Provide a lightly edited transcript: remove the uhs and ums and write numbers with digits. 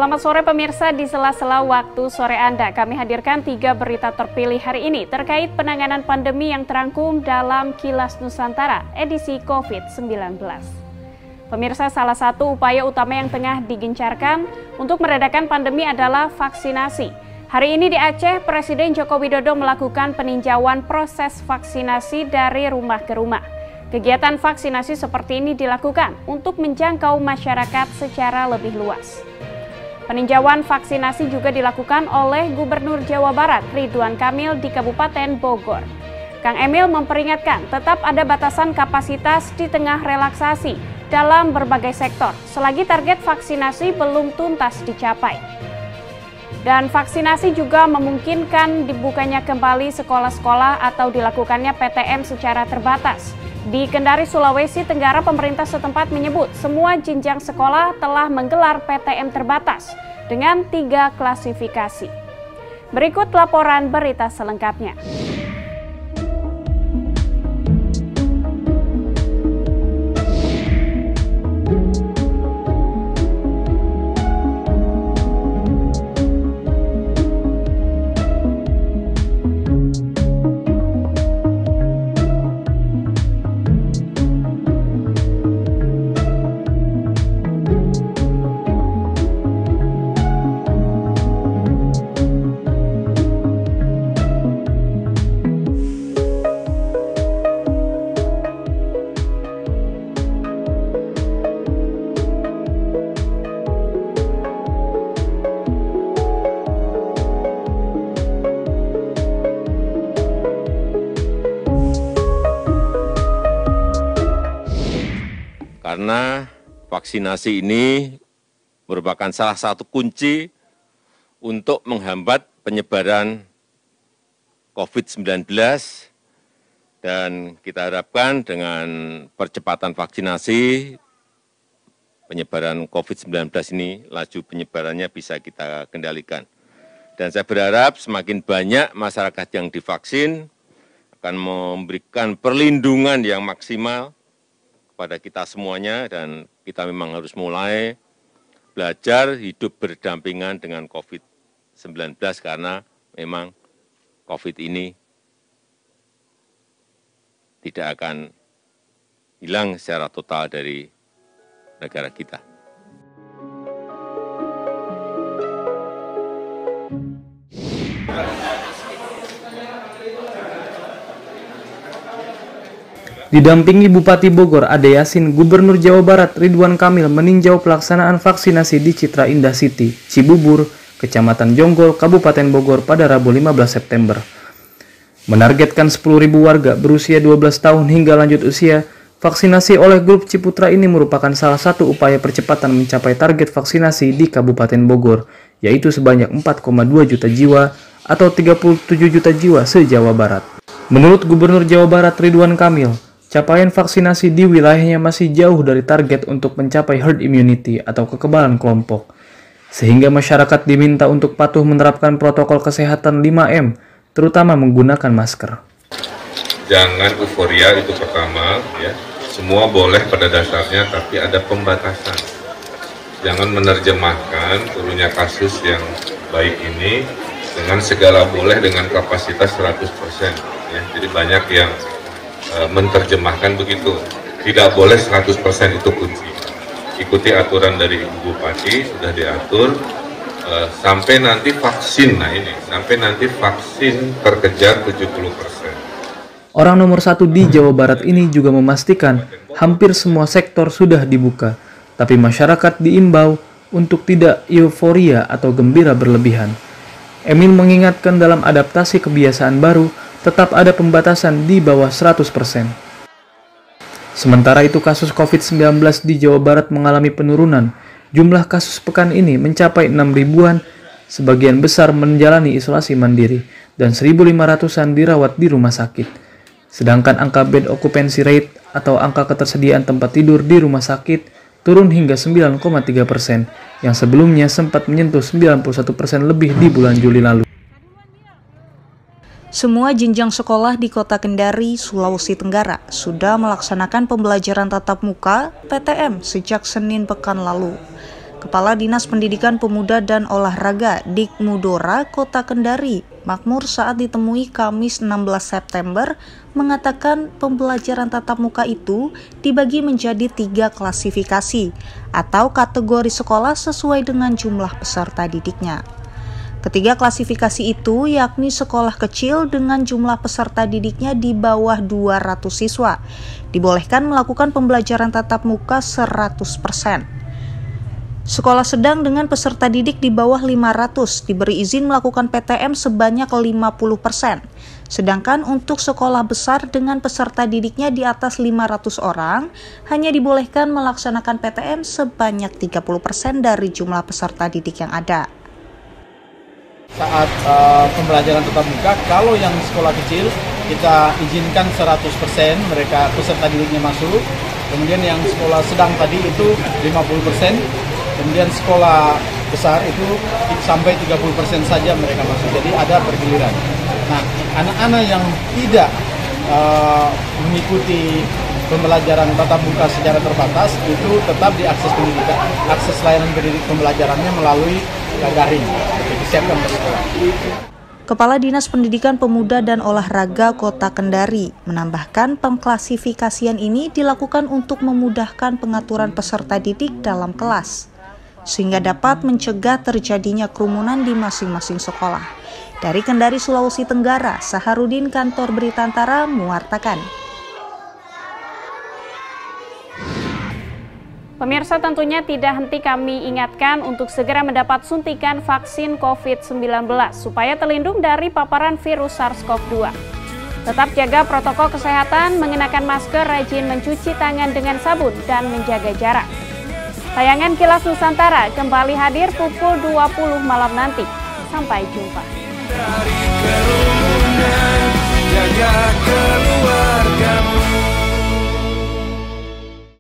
Selamat sore pemirsa, di sela-sela waktu sore Anda, kami hadirkan 3 berita terpilih hari ini terkait penanganan pandemi yang terangkum dalam Kilas Nusantara edisi COVID-19. Pemirsa, salah satu upaya utama yang tengah digencarkan untuk meredakan pandemi adalah vaksinasi. Hari ini di Aceh, Presiden Joko Widodo melakukan peninjauan proses vaksinasi dari rumah ke rumah. Kegiatan vaksinasi seperti ini dilakukan untuk menjangkau masyarakat secara lebih luas. Peninjauan vaksinasi juga dilakukan oleh Gubernur Jawa Barat Ridwan Kamil di Kabupaten Bogor. Kang Emil memperingatkan tetap ada batasan kapasitas di tengah relaksasi dalam berbagai sektor selagi target vaksinasi belum tuntas dicapai. Dan vaksinasi juga memungkinkan dibukanya kembali sekolah-sekolah atau dilakukannya PTM secara terbatas. Di Kendari, Sulawesi Tenggara, pemerintah setempat menyebut semua jenjang sekolah telah menggelar PTM terbatas dengan 3 klasifikasi. Berikut laporan berita selengkapnya. Karena vaksinasi ini merupakan salah satu kunci untuk menghambat penyebaran COVID-19 dan kita harapkan dengan percepatan vaksinasi, penyebaran COVID-19 ini, laju penyebarannya bisa kita kendalikan. Dan saya berharap semakin banyak masyarakat yang divaksin akan memberikan perlindungan yang maksimal pada kita semuanya, dan kita memang harus mulai belajar hidup berdampingan dengan COVID-19 karena memang COVID ini tidak akan hilang secara total dari negara kita. Didampingi Bupati Bogor Ade Yasin, Gubernur Jawa Barat Ridwan Kamil meninjau pelaksanaan vaksinasi di Citra Indah City, Cibubur, Kecamatan Jonggol, Kabupaten Bogor pada Rabu 15 September. Menargetkan 10.000 warga berusia 12 tahun hingga lanjut usia, vaksinasi oleh grup Ciputra ini merupakan salah satu upaya percepatan mencapai target vaksinasi di Kabupaten Bogor, yaitu sebanyak 4,2 juta jiwa atau 37 juta jiwa se-Jawa Barat. Menurut Gubernur Jawa Barat Ridwan Kamil, capaian vaksinasi di wilayahnya masih jauh dari target untuk mencapai herd immunity atau kekebalan kelompok. Sehingga masyarakat diminta untuk patuh menerapkan protokol kesehatan 5M, terutama menggunakan masker. Jangan euforia, itu pertama, ya. Semua boleh pada dasarnya, tapi ada pembatasan. Jangan menerjemahkan turunnya kasus yang baik ini dengan segala boleh dengan kapasitas 100%. Ya. Jadi banyak yang menerjemahkan begitu, tidak boleh 100% itu kunci. Ikuti aturan dari Ibu Bupati, sudah diatur sampai nanti vaksin, sampai nanti vaksin terkejar 70%. Orang nomor 1 di Jawa Barat ini juga memastikan hampir semua sektor sudah dibuka, tapi masyarakat diimbau untuk tidak euforia atau gembira berlebihan. Emil mengingatkan dalam adaptasi kebiasaan baru, tetap ada pembatasan di bawah 100%. Sementara itu kasus COVID-19 di Jawa Barat mengalami penurunan. Jumlah kasus pekan ini mencapai 6 ribuan, sebagian besar menjalani isolasi mandiri, dan 1.500-an dirawat di rumah sakit. Sedangkan angka bed occupancy rate atau angka ketersediaan tempat tidur di rumah sakit turun hingga 9,3%, yang sebelumnya sempat menyentuh 91% lebih di bulan Juli lalu. Semua jenjang sekolah di Kota Kendari, Sulawesi Tenggara sudah melaksanakan pembelajaran tatap muka (PTM) sejak Senin pekan lalu. Kepala Dinas Pendidikan Pemuda dan Olahraga Dikmudora Kota Kendari, Makmur saat ditemui Kamis 16 September, mengatakan pembelajaran tatap muka itu dibagi menjadi 3 klasifikasi atau kategori sekolah sesuai dengan jumlah peserta didiknya. Ketiga klasifikasi itu yakni sekolah kecil dengan jumlah peserta didiknya di bawah 200 siswa, dibolehkan melakukan pembelajaran tatap muka 100%. Sekolah sedang dengan peserta didik di bawah 500 diberi izin melakukan PTM sebanyak 50%. Sedangkan untuk sekolah besar dengan peserta didiknya di atas 500 orang, hanya dibolehkan melaksanakan PTM sebanyak 30% dari jumlah peserta didik yang ada. Saat pembelajaran tatap muka, kalau yang sekolah kecil kita izinkan 100% mereka peserta didiknya masuk, kemudian yang sekolah sedang tadi itu 50%, kemudian sekolah besar itu sampai 30% saja mereka masuk, jadi ada pergiliran. Nah, anak-anak yang tidak mengikuti pembelajaran tatap muka secara terbatas itu tetap diakses pendidikan, akses layanan pendidik pembelajarannya melalui daring, disiapkan ke sekolah. Kepala Dinas Pendidikan Pemuda dan Olahraga Kota Kendari menambahkan pengklasifikasian ini dilakukan untuk memudahkan pengaturan peserta didik dalam kelas, sehingga dapat mencegah terjadinya kerumunan di masing-masing sekolah. Dari Kendari, Sulawesi Tenggara, Saharudin, Kantor Berita Antara, mewartakan. Pemirsa, tentunya tidak henti kami ingatkan untuk segera mendapat suntikan vaksin COVID-19 supaya terlindung dari paparan virus SARS-CoV-2. Tetap jaga protokol kesehatan, mengenakan masker, rajin mencuci tangan dengan sabun, dan menjaga jarak. Tayangan Kilas Nusantara kembali hadir pukul 20 malam nanti. Sampai jumpa.